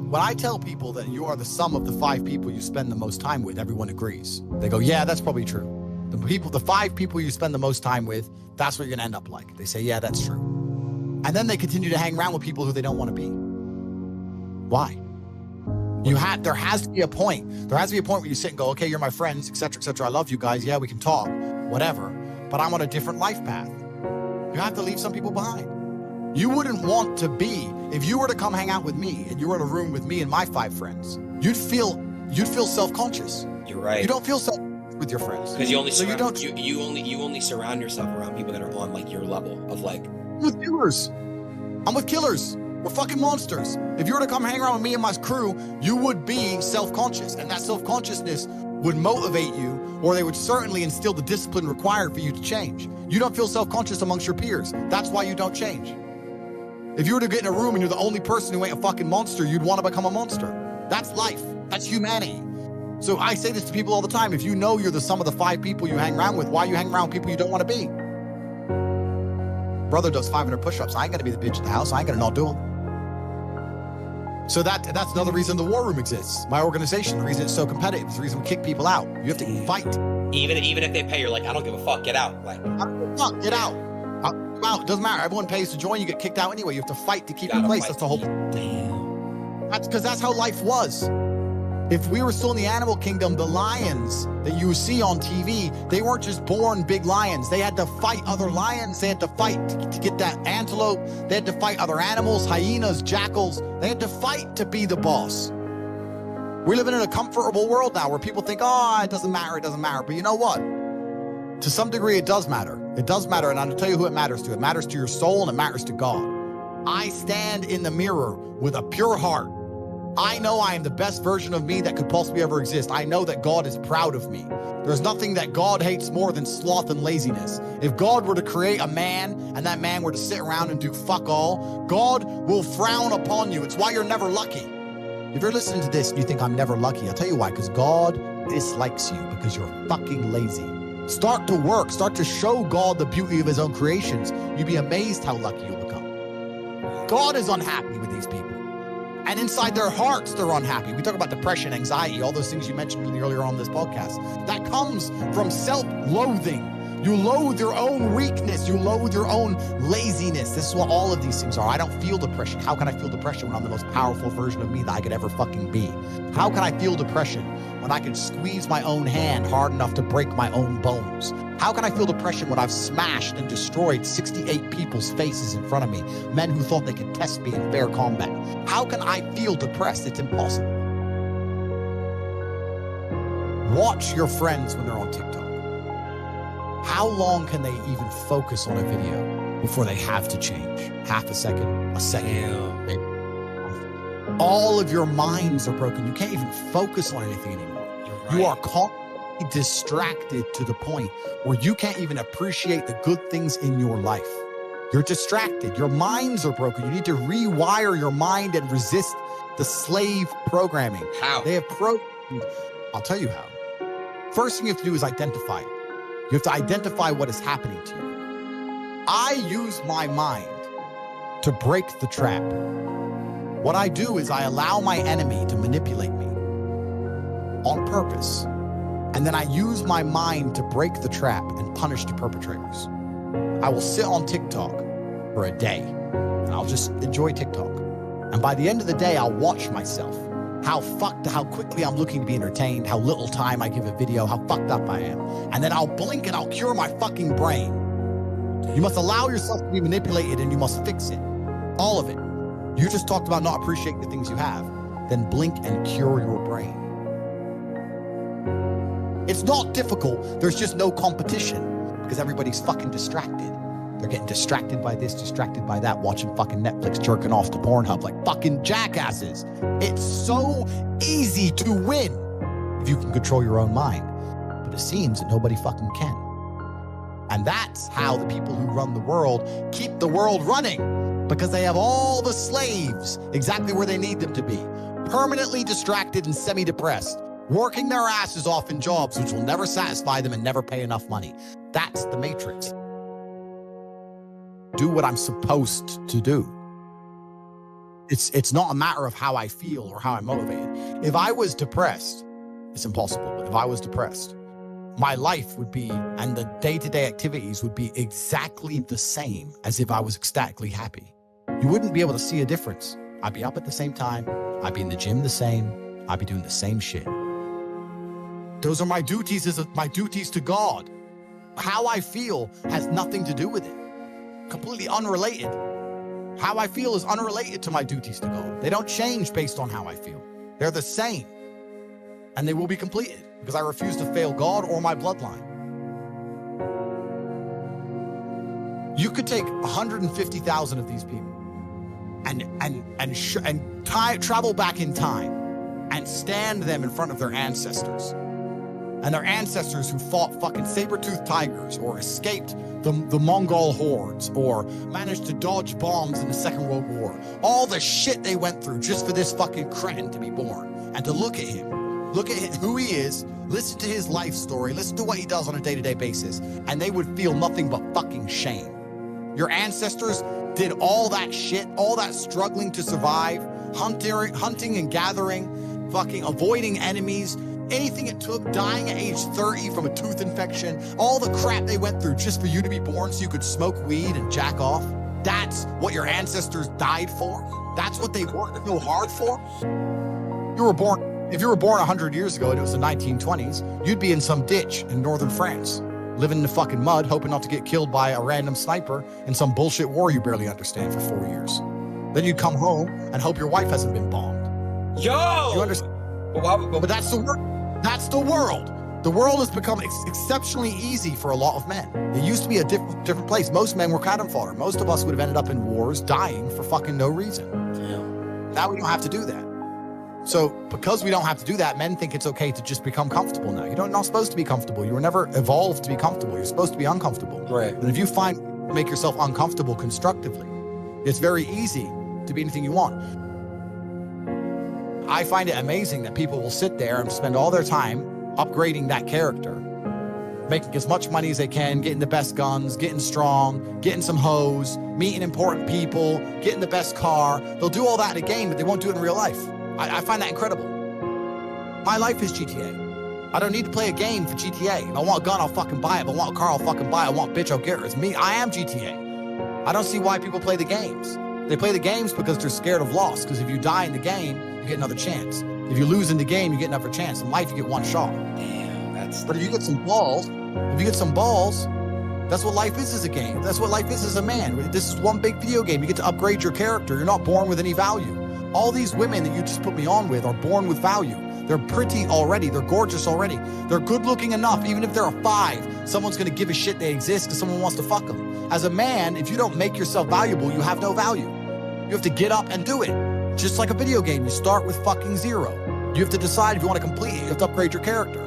When I tell people that you are the sum of the 5 people you spend the most time with, everyone agrees. They go, yeah, that's probably true. The 5 people you spend the most time with, that's what you're gonna end up like. They say, yeah, that's true. And then they continue to hang around with people who they don't want to be. Why? There has to be a point. There has to be a point where you sit and go, okay, you're my friends, etc., etc. I love you guys. Yeah, we can talk, whatever. But I'm on a different life path. You have to leave some people behind. You wouldn't want to be, if you were to come hang out with me and you were in a room with me and my 5 friends, you'd feel self-conscious. You're right. You don't feel self with your friends. Because you only surround yourself around people that are on like your level of like. I'm with killers. I'm with killers. We're fucking monsters. If you were to come hang around with me and my crew, you would be self-conscious, and that self-consciousness would motivate you, or they would certainly instill the discipline required for you to change. You don't feel self-conscious amongst your peers. That's why you don't change. If you were to get in a room and you're the only person who ain't a fucking monster, you'd want to become a monster. That's life. That's humanity. So I say this to people all the time. If you know you're the sum of the 5 people you hang around with, why you hang around with people you don't want to be? Brother does 500 push-ups. I ain't gonna be the bitch at the house. I ain't gonna not do them. So that's another reason the war room exists. My organization, the reason it's so competitive, is the reason we kick people out. You have to fight. Even if they pay, you're like, I don't give a fuck, get out. Like, get out. It doesn't matter. Everyone pays to join. You get kicked out anyway. You have to fight to keep your place. That's the whole. Damn. That's because that's how life was. If we were still in the animal kingdom, the lions that you see on TV, they weren't just born big lions. They had to fight other lions. They had to fight to get that antelope. They had to fight other animals, hyenas, jackals. They had to fight to be the boss. We're living in a comfortable world now where people think, oh, it doesn't matter, it doesn't matter. But you know what? To some degree, it does matter. It does matter, and I'll tell you who it matters to. It matters to your soul, and it matters to God. I stand in the mirror with a pure heart. I know I am the best version of me that could possibly ever exist. I know that God is proud of me. There's nothing that God hates more than sloth and laziness. If God were to create a man and that man were to sit around and do fuck all, God will frown upon you. It's why you're never lucky. If you're listening to this and you think I'm never lucky, I'll tell you why, because God dislikes you because you're fucking lazy. Start to work. Start to show God the beauty of his own creations. You'd be amazed how lucky you'll become. God is unhappy with these people. And inside their hearts, they're unhappy. We talk about depression, anxiety, all those things you mentioned earlier on this podcast. That comes from self-loathing. You loathe your own weakness. You loathe your own laziness. This is what all of these things are. I don't feel depression. How can I feel depression when I'm the most powerful version of me that I could ever fucking be? How can I feel depression when I can squeeze my own hand hard enough to break my own bones? How can I feel depression when I've smashed and destroyed 68 people's faces in front of me, men who thought they could test me in fair combat? How can I feel depressed? It's impossible. Watch your friends when they're on TikTok. How long can they even focus on a video before they have to change? Half a second, a second. Maybe. All of your minds are broken. You can't even focus on anything anymore. Right. You are constantly distracted to the point where you can't even appreciate the good things in your life. You're distracted. Your minds are broken. You need to rewire your mind and resist the slave programming. How? They have I'll tell you how. First thing you have to do is identify it. You have to identify what is happening to you. I use my mind to break the trap. What I do is I allow my enemy to manipulate me on purpose. And then I use my mind to break the trap and punish the perpetrators. I will sit on TikTok for a day and I'll just enjoy TikTok. And by the end of the day, I'll watch myself. How quickly I'm looking to be entertained, how little time I give a video, how fucked up I am. And then I'll blink and I'll cure my fucking brain. You must allow yourself to be manipulated and you must fix it. All of it. You just talked about not appreciating the things you have. Then blink and cure your brain. It's not difficult. There's just no competition because everybody's fucking distracted. They're getting distracted by this, distracted by that, watching fucking Netflix, jerking off to Pornhub like fucking jackasses. It's so easy to win if you can control your own mind. But it seems that nobody fucking can. And that's how the people who run the world keep the world running, because they have all the slaves exactly where they need them to be, permanently distracted and semi-depressed, working their asses off in jobs which will never satisfy them and never pay enough money. That's the matrix. Do what I'm supposed to do. It's not a matter of how I feel or how I'm motivated. If I was depressed, it's impossible, but if I was depressed, my life would be, and the day-to-day activities would be exactly the same as if I was ecstatically happy. You wouldn't be able to see a difference. I'd be up at the same time. I'd be in the gym the same. I'd be doing the same shit. Those are my duties my duties to God. How I feel has nothing to do with it. Completely unrelated. How I feel is unrelated to my duties to God. They don't change based on how I feel. They're the same. And they will be completed because I refuse to fail God or my bloodline. You could take 150,000 of these people and travel back in time and stand them in front of their ancestors. And their ancestors who fought fucking saber-toothed tigers or escaped the Mongol hordes or managed to dodge bombs in the Second World War. All the shit they went through just for this fucking cretin to be born. And to look at him, look at who he is, listen to his life story, listen to what he does on a day-to-day basis, and they would feel nothing but fucking shame. Your ancestors did all that shit, all that struggling to survive, hunting and gathering, fucking avoiding enemies, anything it took, dying at age 30 from a tooth infection, all the crap they went through just for you to be born so you could smoke weed and jack off. That's what your ancestors died for. That's what they worked so hard for. If you were born 100 years ago and it was the 1920s, you'd be in some ditch in northern France, living in the fucking mud, hoping not to get killed by a random sniper in some bullshit war you barely understand for 4 years. Then you'd come home and hope your wife hasn't been bombed. Yo! You understand? But that's the world. That's the world. The world has become exceptionally easy for a lot of men. It used to be a different place. Most men were cannon fodder. Most of us would have ended up in wars, dying for fucking no reason. Damn. Now we don't have to do that. So because we don't have to do that, men think it's okay to just become comfortable now. You're not supposed to be comfortable. You were never evolved to be comfortable. You're supposed to be uncomfortable. Right. And if you make yourself uncomfortable constructively, it's very easy to be anything you want. I find it amazing that people will sit there and spend all their time upgrading that character, making as much money as they can, getting the best guns, getting strong, getting some hoes, meeting important people, getting the best car. They'll do all that in a game, but they won't do it in real life. I find that incredible. My life is GTA. I don't need to play a game for GTA. If I want a gun, I'll fucking buy it. If I want a car, I'll fucking buy it. I want a bitch, I'll get her. It's me. I am GTA. I don't see why people play the games. They play the games because they're scared of loss. Because if you die in the game, you get another chance. If you lose in the game, you get another chance. In life, you get one shot. Damn, But if you get some balls, that's what life is as a game. That's what life is as a man. This is one big video game. You get to upgrade your character. You're not born with any value. All these women that you just put me on with are born with value. They're pretty already. They're gorgeous already. They're good looking enough. Even if they're a 5, someone's going to give a shit they exist because someone wants to fuck them. As a man, if you don't make yourself valuable, you have no value. You have to get up and do it. Just like a video game, you start with fucking 0. You have to decide if you want to complete it. You have to upgrade your character.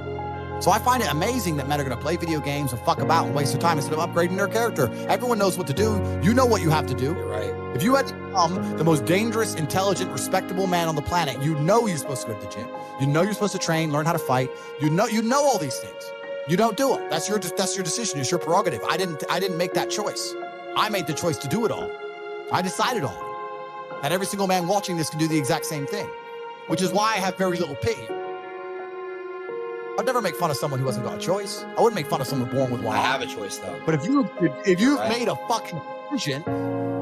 So I find it amazing that men are going to play video games and fuck about and waste their time instead of upgrading their character. Everyone knows what to do. You know what you have to do. You're right. If you had to become the most dangerous, intelligent, respectable man on the planet, you know you're supposed to go to the gym. You know you're supposed to train, learn how to fight. You know all these things. You don't do them. That's your decision. It's your prerogative. I didn't make that choice. I made the choice to do it all. I decided on it. And every single man watching this can do the exact same thing, which is why I have very little pity. I'd never make fun of someone who hasn't got a choice. I wouldn't make fun of someone born with one I eye. have a choice though. But if you've made a fucking decision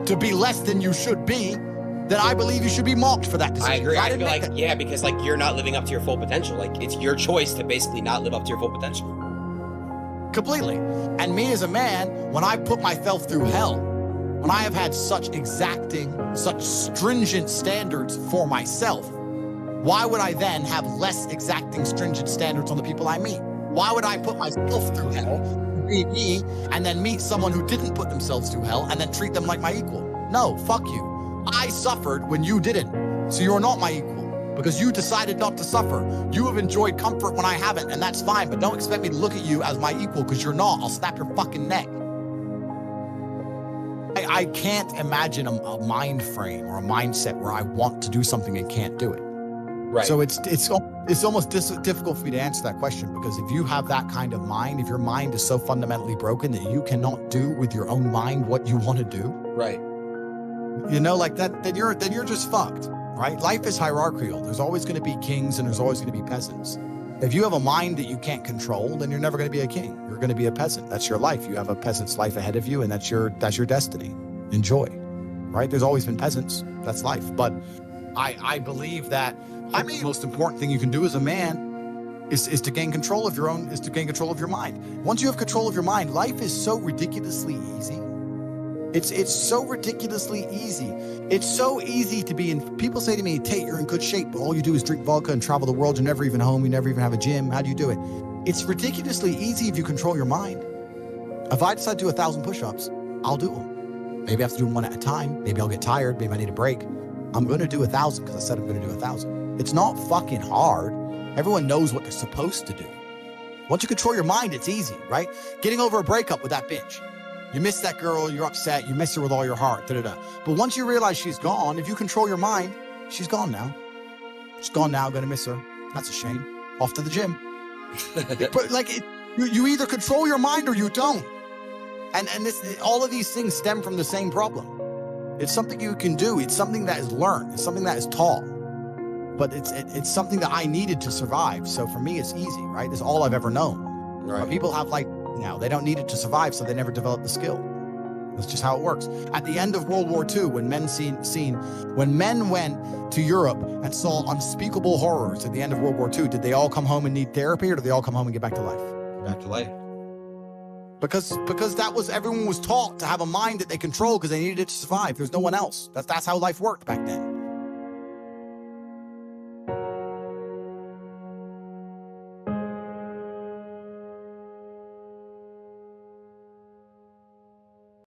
to be less than you should be, then I believe you should be mocked for that decision. I agree. I feel like, that. yeah, because like you're not living up to your full potential. Like it's your choice to basically not live up to your full potential. Completely. And me as a man, when I put myself through hell, when I have had such exacting, such stringent standards for myself, why would I then have less exacting, stringent standards on the people I meet? Why would I put myself through hell, be me, and then meet someone who didn't put themselves through hell and then treat them like my equal? No, fuck you. I suffered when you didn't. So you're not my equal because you decided not to suffer. You have enjoyed comfort when I haven't, and that's fine, but don't expect me to look at you as my equal because you're not. I'll snap your fucking neck. I can't imagine a mind frame or a mindset where I want to do something and can't do it. Right. So it's almost difficult for me to answer that question because if you have that kind of mind, if your mind is so fundamentally broken that you cannot do with your own mind what you want to do, right, You know, like that, then you're just fucked, right? Life is hierarchical. There's always going to be kings and there's always going to be peasants. If you have a mind that you can't control, then you're never going to be a king. You're going to be a peasant. That's your life. You have a peasant's life ahead of you, and that's your destiny. Enjoy, right? There's always been peasants. That's life. But I believe that the most important thing you can do as a man is to gain control of your mind. Once you have control of your mind, life is so ridiculously easy. It's so ridiculously easy. It's so easy to be in. People say to me, Tate, you're in good shape, but all you do is drink vodka and travel the world. You're never even home. You never even have a gym. How do you do it? It's ridiculously easy if you control your mind. If I decide to do 1,000 push-ups, I'll do them. Maybe I have to do them one at a time. Maybe I'll get tired. Maybe I need a break. I'm going to do 1,000 because I said I'm going to do 1,000. It's not fucking hard. Everyone knows what they're supposed to do. Once you control your mind, it's easy, right? Getting over a breakup with that bitch. You miss that girl, you're upset, you miss her with all your heart, da-da-da. But once you realize she's gone, if you control your mind, she's gone now. She's gone now, gonna miss her. That's a shame. Off to the gym. But like, you either control your mind or you don't. And all of these things stem from the same problem. It's something you can do. It's something that is learned. It's something that is taught. But it's something that I needed to survive. So for me, it's easy, right? It's all I've ever known. Right. But people have they don't need it to survive, so they never develop the skill. That's just how it works. At the end of World War II, when men went to Europe and saw unspeakable horrors at the end of World War II, did they all come home and need therapy, or did they all come home and get back to life? Back to life. Because everyone was taught to have a mind that they control because they needed it to survive. There's no one else. That's how life worked back then.